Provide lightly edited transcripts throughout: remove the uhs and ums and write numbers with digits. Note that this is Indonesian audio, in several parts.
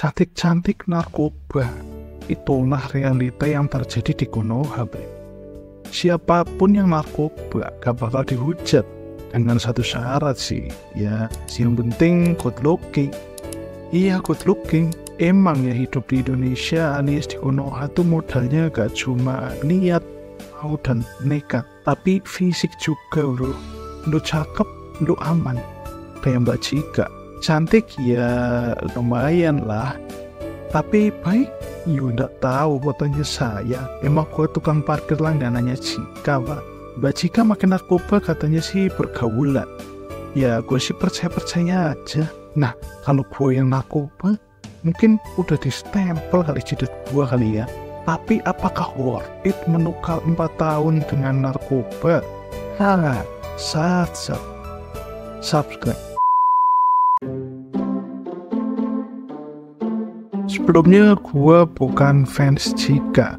cantik-cantik narkoba. Itulah realita yang terjadi di Konoha, Bre. Siapapun yang narkoba gak bakal dihujat, dengan satu syarat sih, ya yang penting good looking. Iya, good looking. Emang ya hidup di Indonesia alias di Konoha tuh modalnya gak cuma niat, mau dan nekat, tapi fisik juga, bro. Lu cakep, lu aman. Kayak Mbak Chika, cantik ya lumayan lah, tapi baik, you nggak tahu fotonya saya. Emang gue tukang parkir langganannya Chika, Pak. Mbak Chika makin narkoba katanya sih bergaulan. Ya gue sih percaya aja. Nah kalau gue yang narkoba, mungkin udah di stempel kali jidat gue kali ya. Tapi apakah worth it menukar 4 tahun dengan narkoba? Subscribe. Sebelumnya gue bukan fans Chika,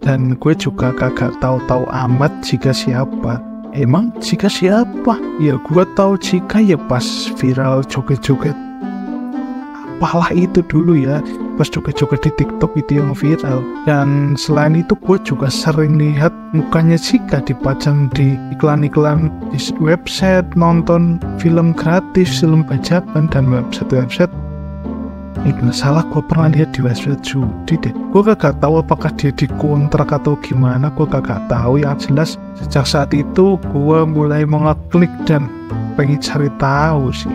dan gue juga kagak tahu-tahu amat Chika siapa. Emang Chika siapa? Ya gue tahu Chika ya pas viral joget-joget. Apalah itu dulu ya, pas joget-joget di TikTok itu yang viral. Dan selain itu gue juga sering lihat mukanya Chika dipajang di iklan-iklan di website, nonton film gratis, film bajakan, dan website-website. Nggak salah, gue pernah lihat di website judi deh. Gue kagak tahu apakah dia dikontrak atau gimana, gue kagak tahu. Yang jelas sejak saat itu gue mulai mengeklik dan pengen cari tahu sih.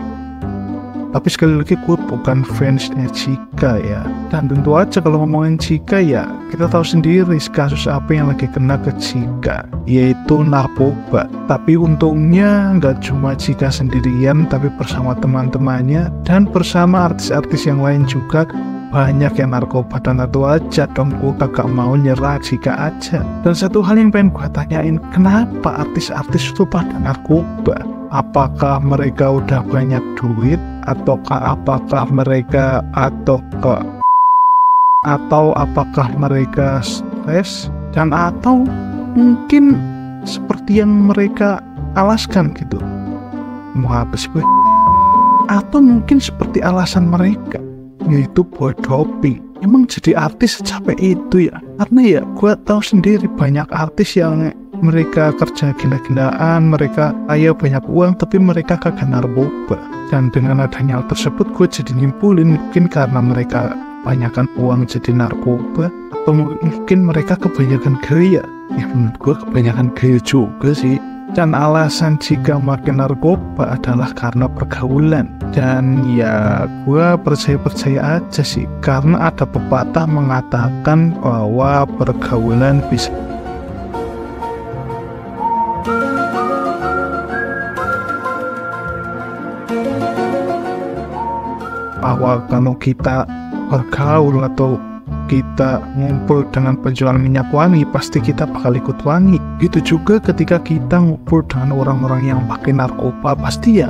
Tapi sekali lagi gue bukan fansnya Chika ya. Dan tentu aja kalau ngomongin Chika ya kita tahu sendiri kasus apa yang lagi kena ke Chika, yaitu narkoba. Tapi untungnya nggak cuma Chika sendirian, tapi bersama teman-temannya dan bersama artis-artis yang lain juga banyak yang narkoba. Dan tentu aja dong gue kagak mau nyerah Chika aja. Dan satu hal yang pengen gue tanyain, kenapa artis-artis itu pada narkoba? Apakah mereka udah banyak duit, ataukah apakah mereka atau apakah mereka stres, dan atau mungkin seperti yang mereka alaskan gitu. Mau apa sih gue? Atau mungkin seperti alasan mereka, yaitu buat doping. Emang jadi artis secapek itu ya? Karena ya gue tahu sendiri banyak artis yang mereka kerja gila-gilaan, mereka kaya banyak uang, tapi mereka kagak narkoba. Dan dengan adanya hal tersebut, gue jadi nyimpulin mungkin karena mereka kebanyakan uang jadi narkoba, atau mungkin mereka kebanyakan gaya. Ya menurut gue kebanyakan gaya juga sih. Dan alasan jika makin narkoba adalah karena pergaulan. Dan ya gue percaya aja sih, karena ada pepatah mengatakan bahwa pergaulan bisa bahwa kalau kita bergaul atau kita ngumpul dengan penjual minyak wangi, pasti kita bakal ikut wangi. Gitu juga ketika kita ngumpul dengan orang-orang yang pakai narkoba, pasti ya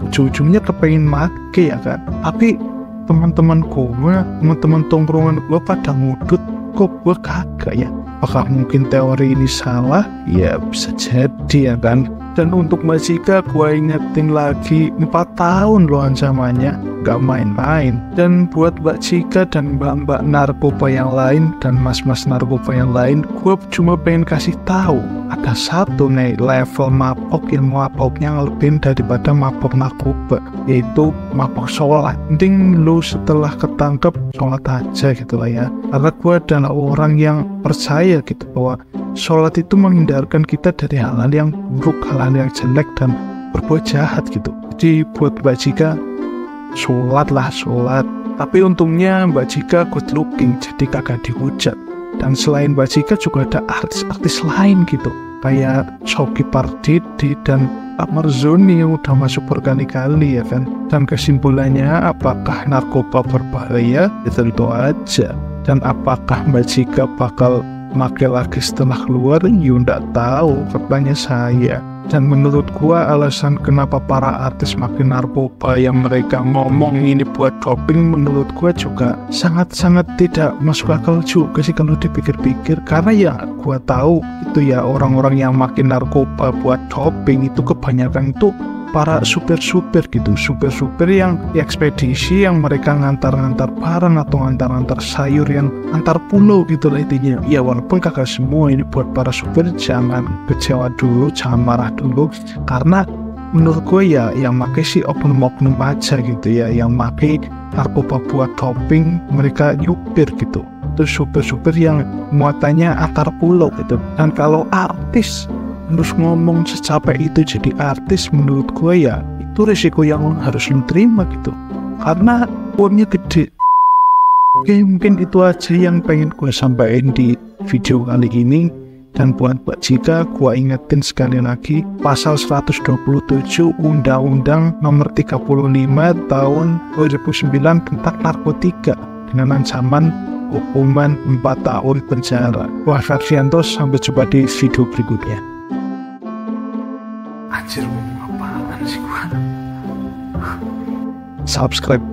ujung-ujungnya kepengen make ya kan. Tapi teman-teman tongkrongan gue pada ngudut, kok gue kagak ya. Apakah mungkin teori ini salah? Ya bisa jadi ya kan. Dan untuk Mbak Chika, gue ingetin lagi 4 tahun loh ancamannya, gak main-main. Dan buat Mbak Chika dan mbak-mbak narkoba yang lain dan mas-mas narkoba yang lain, gue cuma pengen kasih tahu ada satu nih level mabok, ilmu maboknya lebih daripada mabok narkoba, yaitu mabok sholat. Mending lu setelah ketangkep sholat aja gitu lah ya. Karena gue adalah orang yang percaya gitu bahwa sholat itu menghindarkan kita dari hal-hal yang buruk, hal-hal yang jelek dan berbuat jahat gitu. Jadi buat Mbak Chika, sholat. Tapi untungnya Mbak Chika good looking, jadi kagak dihujat. Dan selain Mbak Chika juga ada artis-artis lain gitu, kayak Choky Pardede dan Ahmad Zoni yang udah masuk berkali-kali ya kan. Dan kesimpulannya, apakah narkoba berbahaya? Ya tentu aja. Dan apakah Mbak Chika bakal make lagi setelah keluar? You nggak tahu, katanya saya. Dan menurut gua alasan kenapa para artis makin narkoba yang mereka ngomong ini buat doping, menurut gua juga sangat-sangat tidak masuk akal juga sih kalau dipikir-pikir. Karena ya gua tahu itu ya orang-orang yang makin narkoba buat doping itu kebanyakan itu para supir-supir gitu, supir-supir yang ekspedisi yang mereka ngantar-ngantar barang atau ngantar-ngantar sayur yang antar pulau gitu lah intinya. Ya walaupun kagak semua, ini buat para supir jangan kecewa dulu, jangan marah dulu, karena menurut gue ya yang make sih oknum-oknum aja gitu ya, yang make narkoba buat topping, mereka nyupir gitu. Terus supir-supir yang muatannya antar pulau gitu. Dan kalau artis harus ngomong secapek itu jadi artis, menurut gue ya itu risiko yang harus lu terima gitu, karena uangnya gede. Oke, mungkin itu aja yang pengen gue sampaikan di video kali ini. Dan buat Mbak Jika, gue ingetin sekali lagi, pasal 127 Undang-Undang nomor 35 tahun 2009 tentang narkotika dengan ancaman hukuman 4 tahun penjara. Wah, Ferdianto, sampai jumpa di video berikutnya. Anjir, apaan sih gua? Subscribe.